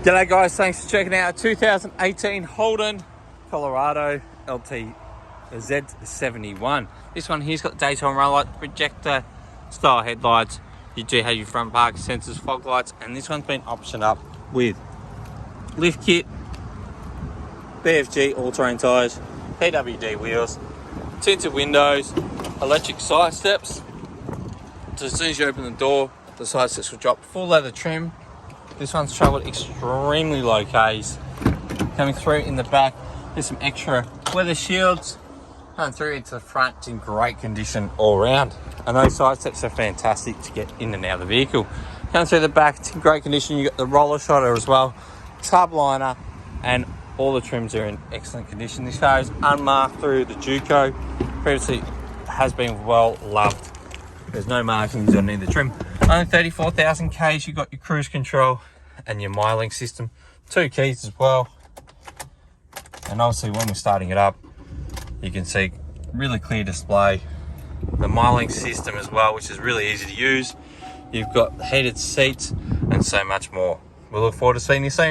G'day guys, thanks for checking out 2018 Holden Colorado LT Z71. This one here's got daytime run light, projector style headlights. You do have your front park sensors, fog lights, and this one's been optioned up with lift kit, BFG all-terrain tyres, PWD wheels, tinted windows, electric side steps. So as soon as you open the door, the side steps will drop. Full leather trim. This one's travelled extremely low Ks. Coming through in the back, there's some extra weather shields. Coming through into the front, it's in great condition all round. And those side steps are fantastic to get in and out of the vehicle. Coming through the back, it's in great condition. You got the roller shutter as well, tub liner, and all the trims are in excellent condition. This car is unmarked through the Juco. Previously has been well loved. There's no markings on either trim. Only 34,000 Ks, you've got your cruise control and your miling system. 2 keys as well. And obviously when we're starting it up, you can see really clear display. The miling system as well, which is really easy to use. You've got heated seats and so much more. We look forward to seeing you soon.